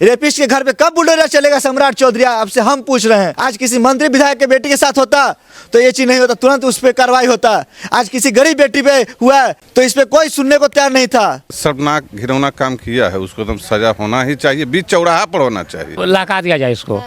Rapist के घर पे कब बुलडोजर चलेगा सम्राट चौधरी, आपसे हम पूछ रहे हैं। आज किसी मंत्री विधायक के बेटी के साथ होता तो ये चीज नहीं होता, तुरंत उस पर कार्रवाई होता। आज किसी गरीब बेटी पे हुआ तो इस पे कोई सुनने को तैयार नहीं था। शर्मनाक घिनौना काम किया है, उसको एकदम सजा होना ही चाहिए, बीच चौराहा पर होना चाहिए। लगा दिया जाए इसको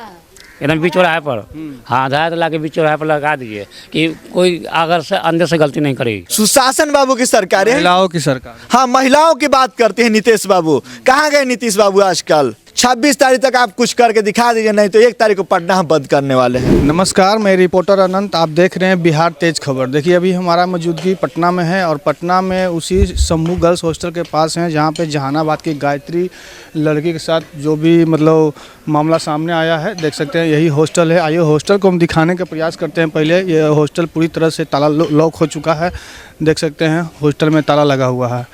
एकदम बीच चौराहे पर। हाँ, आधार ला के बीच चौराहे पर लगा दीजिए कि कोई अगर से अंदर से गलती नहीं करेगी। सुशासन बाबू की सरकार है, महिलाओं की सरकार। हाँ, महिलाओं की बात करते हैं नीतीश बाबू। कहाँ गए नीतीश बाबू आजकल? 26 तारीख तक आप कुछ करके दिखा दीजिए, नहीं तो 1 तारीख को पटना हम बंद करने वाले हैं। नमस्कार, मैं रिपोर्टर अनंत, आप देख रहे हैं बिहार तेज खबर। देखिए, अभी हमारा मौजूदगी पटना में है और पटना में उसी शंभू गर्ल्स हॉस्टल के पास है जहां पे जहानाबाद की गायत्री लड़की के साथ जो भी मतलब मामला सामने आया है। देख सकते हैं यही हॉस्टल है। आइए हॉस्टल को हम दिखाने का प्रयास करते हैं। पहले ये हॉस्टल पूरी तरह से ताला लॉक हो चुका है। देख सकते हैं हॉस्टल में ताला लगा हुआ है।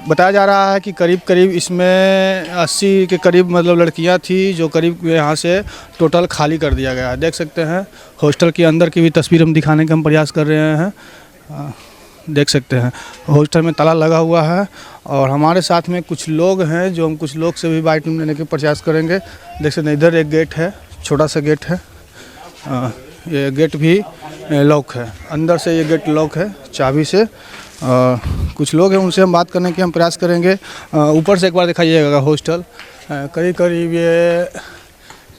बताया जा रहा है कि करीब इसमें 80 के करीब मतलब लड़कियां थी, जो करीब यहाँ से टोटल खाली कर दिया गया है। देख सकते हैं हॉस्टल के अंदर की भी तस्वीर हम दिखाने का हम प्रयास कर रहे हैं। देख सकते हैं हॉस्टल में ताला लगा हुआ है और हमारे साथ में कुछ लोग हैं जो हम कुछ लोग से भी बाइट लेने के प्रयास करेंगे। देख सकते हैं इधर एक गेट है, छोटा सा गेट है। ये गेट भी लॉक है, अंदर से ये गेट लॉक है चाबी से। कुछ लोग हैं, उनसे हम बात करने की हम प्रयास करेंगे। ऊपर से एक बार दिखाइएगा हॉस्टल। करीब ये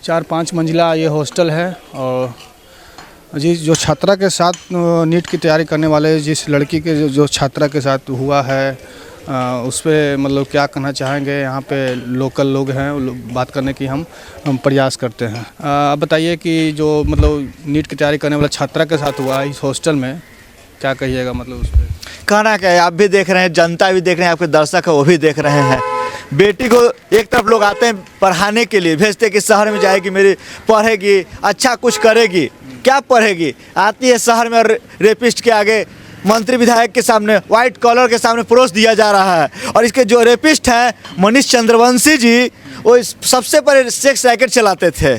4-5 मंजिला ये हॉस्टल है। और जो छात्रा के साथ नीट की तैयारी करने वाले जिस लड़की के जो छात्रा के साथ हुआ है उस पर मतलब क्या कहना चाहेंगे। यहाँ पे लोकल लोग हैं, बात करने की हम प्रयास करते हैं। अब बताइए कि जो मतलब नीट की तैयारी करने वाला छात्रा के साथ हुआ इस हॉस्टल में, क्या कहिएगा मतलब उस पर? कहना क्या है, आप भी देख रहे हैं, जनता भी देख रहे हैं, आपके दर्शक है वो भी देख रहे हैं। बेटी को एक तरफ लोग आते हैं पढ़ाने के लिए, भेजते कि शहर में जाएगी, मेरी पढ़ेगी, अच्छा कुछ करेगी। क्या पढ़ेगी? आती है शहर में और रेपिस्ट के आगे, मंत्री विधायक के सामने, व्हाइट कॉलर के सामने परोस दिया जा रहा है। और इसके जो रेपिस्ट हैं मनीष चंद्रवंशी जी, वो सबसे पहले सेक्स रैकेट चलाते थे।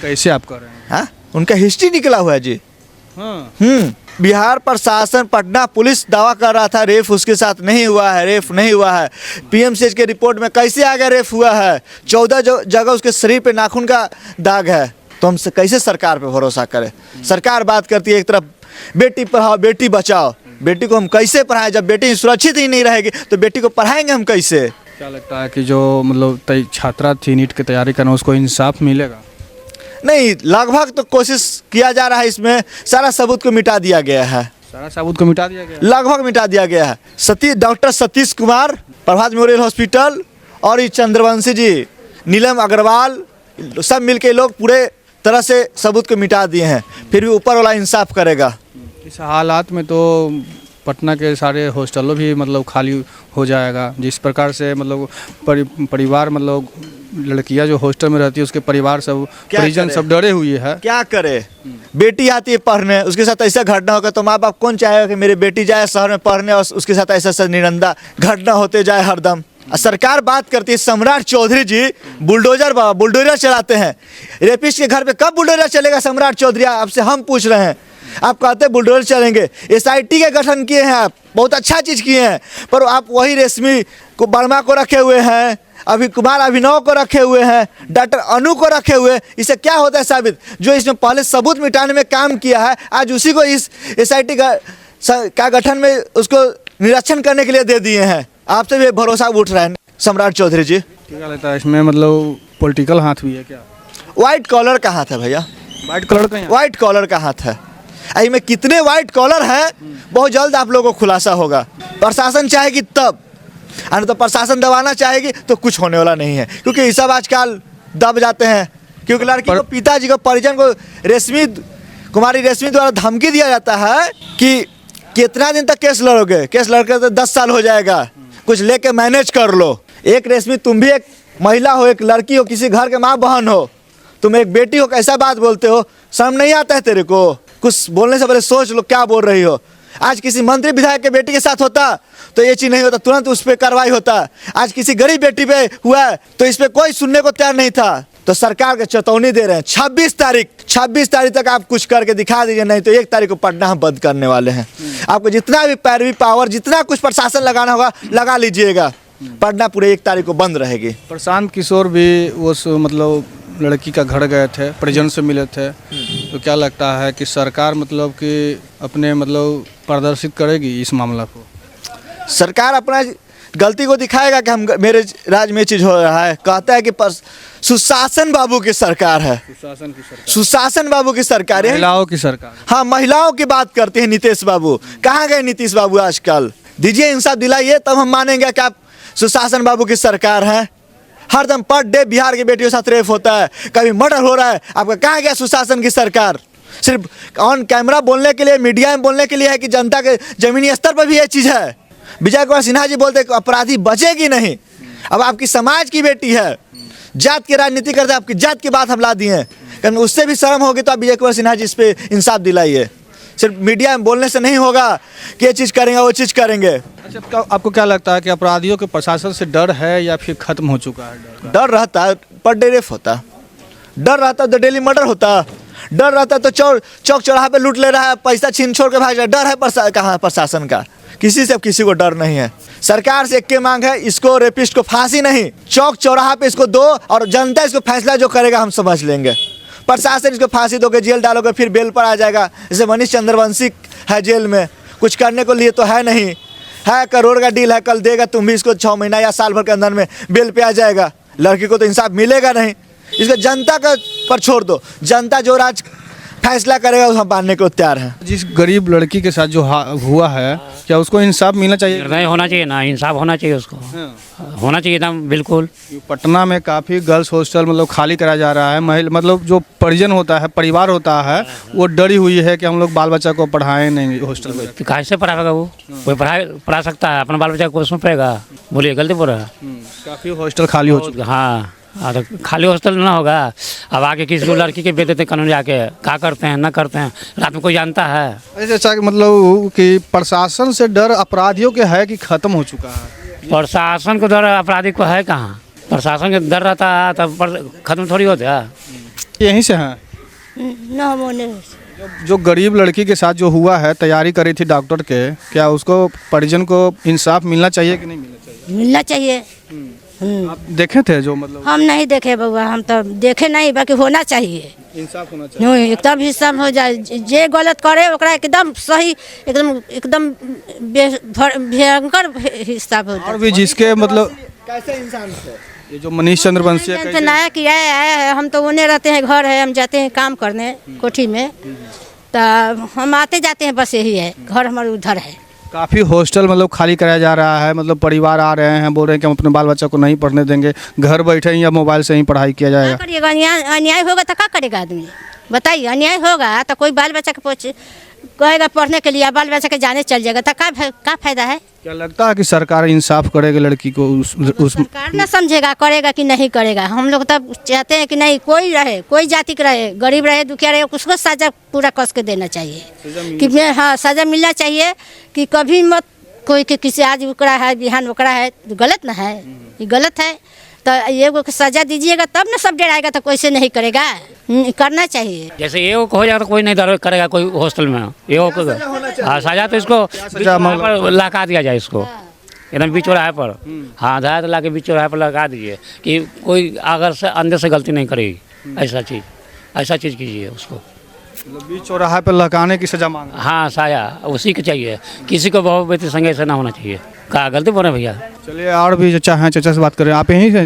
कैसे आप कर रहे हैं? हाँ, उनका हिस्ट्री निकला हुआ है जी। हाँ। बिहार प्रशासन, पटना पुलिस दावा कर रहा था रेप उसके साथ नहीं हुआ है, रेप नहीं हुआ है। पीएमसीएच के रिपोर्ट में कैसे आ गया रेप हुआ है? 14 जगह उसके शरीर पे नाखून का दाग है। तो हम कैसे सरकार पे भरोसा करें? सरकार बात करती है एक तरफ बेटी पढ़ाओ बेटी बचाओ, बेटी को हम कैसे पढ़ाएं? जब बेटी सुरक्षित ही नहीं रहेगी तो बेटी को पढ़ाएंगे हम कैसे? क्या लगता है कि जो मतलब छात्रा थी नीट की तैयारी करना, उसको इंसाफ मिलेगा? नहीं, लगभग तो कोशिश किया जा रहा है। इसमें सारा सबूत को मिटा दिया गया है। सारा सबूत को मिटा दिया गया? लगभग मिटा दिया गया है। डॉक्टर सतीश कुमार, प्रभात मेमोरियल हॉस्पिटल और ये चंद्रवंशी जी, नीलम अग्रवाल, सब मिलके लोग पूरे तरह से सबूत को मिटा दिए हैं। फिर भी ऊपर वाला इंसाफ करेगा। इस हालात में तो पटना के सारे हॉस्टलों भी मतलब खाली हो जाएगा। जिस प्रकार से मतलब परिवार मतलब लड़कियां जो हॉस्टल में रहती है उसके परिवार सब परिजन सब डरे हुए हैं। क्या करे? बेटी आती है पढ़ने, उसके साथ ऐसा घटना होगा तो माँ बाप कौन चाहेगा कि मेरी बेटी जाए शहर में पढ़ने और उसके साथ ऐसा निरंदा घटना होते जाए हरदम? सरकार बात करती है, सम्राट चौधरी जी बुलडोजर चलाते हैं। रेपिस्ट के घर पे कब बुलडोजर चलेगा सम्राट चौधरी, आपसे हम पूछ रहे हैं। आप कहते हैं बुलडोजर चलेंगे। SIT के गठन किए हैं आप, बहुत अच्छा चीज़ किए हैं, पर आप वही रेशमी को वर्मा को रखे हुए हैं, अभी कुमार अभिनव को रखे हुए हैं, डॉक्टर अनु को रखे हुए। इससे क्या होता है साबित? जो इसमें पहले सबूत मिटाने में काम किया है, आज उसी को इस SIT का गठन में उसको निरीक्षण करने के लिए दे दिए हैं। आपसे भी भरोसा उठ रहा है सम्राट चौधरी जी। क्या लगता है इसमें मतलब पॉलिटिकल हाथ भी है क्या? व्हाइट कॉलर का हाथ है भैया, व्हाइट कॉलर का हाथ है। आई में कितने व्हाइट कॉलर हैं बहुत जल्द आप लोगों को खुलासा होगा। प्रशासन चाहेगी तब, और तो प्रशासन दबाना चाहेगी तो कुछ होने वाला नहीं है, क्योंकि ये सब आजकल दब जाते हैं। क्योंकि लड़की को, पिताजी को, परिजन को कुमारी रेशमी द्वारा धमकी दिया जाता है कि कितना दिन तक केस लड़ोगे, केस लड़के तो 10 साल हो जाएगा, कुछ लेके मैनेज कर लो। एक रेशमी, तुम भी एक महिला हो, एक लड़की हो, किसी घर के माँ बहन हो, तुम एक बेटी हो, कैसा बात बोलते हो? शर्म नहीं आता है तेरे को? कुछ बोलने से पहले सोच लो क्या बोल रही हो। आज किसी मंत्री विधायक के बेटी के साथ होता तो ये चीज नहीं होता, तुरंत उस पर कार्रवाई होता। आज किसी गरीब बेटी पे हुआ तो इस पे कोई सुनने को तैयार नहीं था। तो सरकार को चेतावनी दे रहे हैं, 26 तारीख तक आप कुछ करके दिखा दीजिए, नहीं तो 1 तारीख को पटना हम बंद करने वाले हैं। आपको जितना भी पैरवी पावर, जितना कुछ प्रशासन लगाना होगा लगा लीजिएगा। पढ़ना पूरे 1 तारीख को बंद रहेगी। प्रशांत किशोर भी उस मतलब लड़की का घर गए थे, परिजन से मिले थे, तो क्या लगता है कि सरकार मतलब कि अपने मतलब प्रदर्शित करेगी इस मामला को? सरकार अपना गलती को दिखाएगा कि हम मेरे राज्य में चीज़ हो रहा है। कहता है कि सुशासन बाबू की सरकार है, सुशासन की सरकार, सुशासन बाबू की सरकार है, महिलाओं की सरकार। हाँ, महिलाओं की बात करते हैं नीतीश बाबू। कहाँ गए नीतीश बाबू आजकल? दीजिए इंसाफ दिलाइए, तब हम मानेंगे कि आप सुशासन बाबू की सरकार है। हरदम पर डे बिहार की बेटियों के साथ रेप होता है, कभी मर्डर हो रहा है। आपका कहाँ गया सुशासन की सरकार? सिर्फ ऑन कैमरा बोलने के लिए, मीडिया में बोलने के लिए है कि जनता के जमीनी स्तर पर भी ये चीज़ है। विजय कुमार सिन्हा जी बोलते अपराधी बचेगी नहीं। अब आपकी समाज की बेटी है, जात की राजनीति करते, आपकी जात की बात हम ला दिए हैं, उससे भी शर्म होगी तो आप विजय कुमार सिन्हा जी इस पे इंसाफ दिलाइए। सिर्फ मीडिया में बोलने से नहीं होगा कि ये चीज़ करेंगे वो चीज़ करेंगे। अच्छा, आपको क्या लगता है कि अपराधियों के प्रशासन से डर है या फिर खत्म हो चुका है? डर रहता है, पर डे रेप होता, डर रहता तो डेली मर्डर होता, डर रहता तो चौक चौराहा पे लूट ले रहा है, पैसा छीन छोड़ के भाग रहा है। डर है कहाँ प्रशासन का? किसी से किसी को डर नहीं है। सरकार से एक के मांग है, इसको रेपिस्ट को फांसी नहीं, चौक चौराहा पे इसको दो और जनता इसको फैसला जो करेगा हम समझ लेंगे। प्रशासन इसको फांसी दोगे, जेल डालोगे, फिर बेल पर आ जाएगा। जैसे मनीष चंद्रवंशी है जेल में, कुछ करने को लिए तो है नहीं, है करोड़ का डील है, कल देगा तुम भी इसको 6 महीना या साल भर के अंदर में बेल पे आ जाएगा। लड़की को तो इंसाफ मिलेगा नहीं। इसको जनता का पर छोड़ दो, जनता जो राज फैसला करेगा उस हम मानने को तैयार हैं। जिस गरीब लड़की के साथ जो हुआ है, क्या उसको इंसाफ मिलना चाहिए? निर्णय होना चाहिए ना, इंसाफ होना चाहिए उसको, होना चाहिए एकदम बिल्कुल। पटना में काफ़ी गर्ल्स हॉस्टल मतलब खाली कराया जा रहा है। मतलब जो परिजन होता है, परिवार होता है, वो डरी हुई है कि हम लोग बाल बच्चा को पढ़ाएं नहीं हॉस्टल में। तो कैसे पढ़ाएगा वो? कोई पढ़ा सकता है अपना बाल बच्चा को, उसमें पढ़ेगा? बोलिए, गलती बोल रहा है। काफ़ी हॉस्टल खाली हो चुका है। हाँ, तो खाली हॉस्टल ना होगा। अब आगे किसी को लड़की के बेच देते कानून, जाके क्या करते हैं ना करते हैं, रात में कोई जानता है? ऐसे अच्छा मतलब कि प्रशासन से डर अपराधियों के है कि खत्म हो चुका है? प्रशासन को डर अपराधी को है कहाँ? प्रशासन के डर रहता है तब खत्म थोड़ी होता है। यहीं से हैं जो गरीब लड़की के साथ जो हुआ है, तैयारी करी थी डॉक्टर के, क्या उसको परिजन को इंसाफ मिलना चाहिए कि नहीं मिलना चाहिए? मिलना चाहिए। आप देखे थे जो मतलब? हम नहीं देखे बउआ, हम तो देखे नहीं, बाकी होना चाहिए, इंसाफ होना चाहिए। एकदम हिसाब हो जाए। जे गलत करे ओकरा एकदम सही, एकदम भयंकर हिसाब हो जाए। और भी जिसके मतलब कैसे इंसान से ये जो मनीष चंद्रवंशी है, नया किया है, हम तो उन्हें रहते हैं, घर है, हम जाते हैं काम करने कोठी में, तो हम आते जाते हैं, बस यही है, घर हमारे उधर है। काफ़ी हॉस्टल मतलब खाली कराया जा रहा है। मतलब परिवार आ रहे हैं, बोल रहे हैं कि हम अपने बाल बच्चा को नहीं पढ़ने देंगे, घर बैठे या मोबाइल से ही पढ़ाई किया जाएगा। क्या करिएगा? अन्याय होगा तो क्या करेगा आदमी? बताइए, अन्याय होगा तो कोई बाल बच्चा के कहेगा पढ़ने के लिए, बाल बच्चा के जाने चल जाएगा तो क्या फायदा है? क्या लगता है कि सरकार इंसाफ करेगी लड़की को? सरकार ना समझेगा, करेगा कि नहीं करेगा। हम लोग तब चाहते हैं कि नहीं, कोई रहे, कोई जाति का रहे, गरीब रहे, दुखिया रहे, उसको सजा पूरा कस के देना चाहिए कि हाँ, सजा मिलना चाहिए कि कभी मत कोई के किसी आज उकड़ा है, बिहान उकड़ा है, गलत ना है, ये गलत है। तो ये सजा दीजिएगा तब ना सब डराएगा, तो कैसे नहीं करेगा? करना चाहिए। जैसे ये हो जाएगा तो कोई नहीं डर करेगा कोई हॉस्टल में। ये हो सजा तो इसको लगा दिया जाए, इसको एकदम बीच चौराहे पर। हाँ, आधा तो ला के बीच चौराहे पर लगा दीजिए कि कोई अगर से अंदर से गलती नहीं करेगी। ऐसा चीज़ कीजिए उसको, बीच चौराहे पर लगाने की सजा मांग। हाँ, साया उसी के चाहिए, किसी को बहुत बेटी संग ऐसा ना होना चाहिए। कहा गलती बोल रहे भैया? चलिए, और भी चचा हैं, चचा से बात करें। आप यहीं से?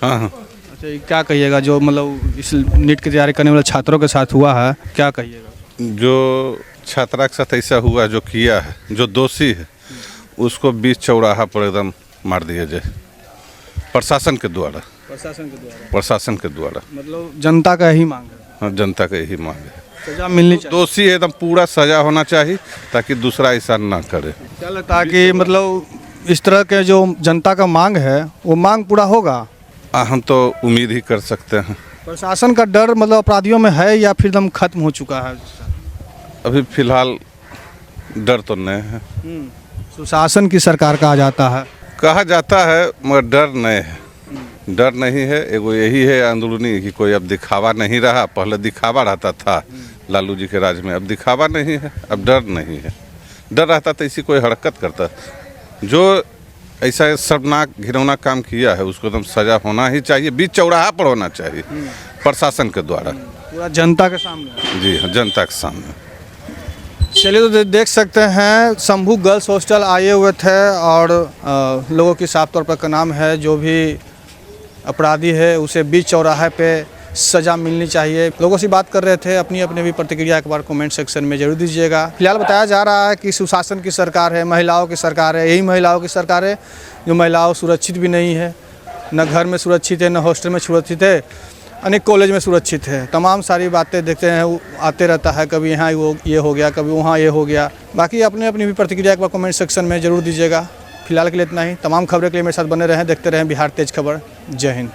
हाँ हाँ। अच्छा, क्या कहिएगा जो मतलब इस नीट की तैयारी करने वाले छात्रों के साथ हुआ है, क्या कहिएगा? जो छात्रा के साथ ऐसा हुआ, जो किया है, जो दोषी है, उसको बीच चौराहा पर एकदम मार दिया जाए प्रशासन के द्वारा। प्रशासन के द्वारा मतलब जनता का यही मांग है? हाँ, जनता का यही मांग है। सजा मिलनी चाहिए। दोषी है एकदम पूरा सजा होना चाहिए ताकि दूसरा ऐसा ना करे। क्या लगता है कि मतलब इस तरह के जो जनता का मांग है, वो मांग पूरा होगा? हम तो उम्मीद ही कर सकते हैं। प्रशासन का डर मतलब अपराधियों में है या फिर एकदम खत्म हो चुका है? अभी फिलहाल डर तो नहीं है। सुशासन की सरकार कहा जाता है, मगर डर नहीं है। डर नहीं है, एगो यही है अंदरूनी कि कोई अब दिखावा नहीं रहा। पहले दिखावा रहता था लालू जी के राज में, अब दिखावा नहीं है, अब डर नहीं है। डर रहता तो इसी कोई हरकत करता। जो ऐसा शर्मनाक घिनौना काम किया है उसको एकदम सजा होना ही चाहिए, बीच चौराहा पर होना चाहिए प्रशासन के द्वारा। पूरा जनता के सामने। जी हाँ, जनता के सामने। चलिए, तो देख सकते हैं शंभू गर्ल्स हॉस्टल आए हुए थे और लोगों की साफ तौर पर नाम है जो भी अपराधी है उसे बीच चौराहे पे सज़ा मिलनी चाहिए। लोगों से बात कर रहे थे, अपनी अपनी भी प्रतिक्रिया एक बार कमेंट सेक्शन में जरूर दीजिएगा। फिलहाल बताया जा रहा है कि सुशासन की सरकार है, महिलाओं की सरकार है, यही महिलाओं की सरकार है जो महिलाओं सुरक्षित भी नहीं है, न घर में सुरक्षित है, न हॉस्टल में सुरक्षित है, अनेक कॉलेज में सुरक्षित है। तमाम सारी बातें देखते हैं, आते रहता है, कभी यहाँ ये हो गया, कभी वहाँ ये हो गया। बाकी अपने अपनी भी प्रतिक्रिया एक बार कमेंट सेक्शन में जरूर दीजिएगा। फिलहाल के लिए इतना ही। तमाम खबरें के लिए मेरे साथ बने रहें, देखते रहें बिहार तेज खबर। जय हिंद।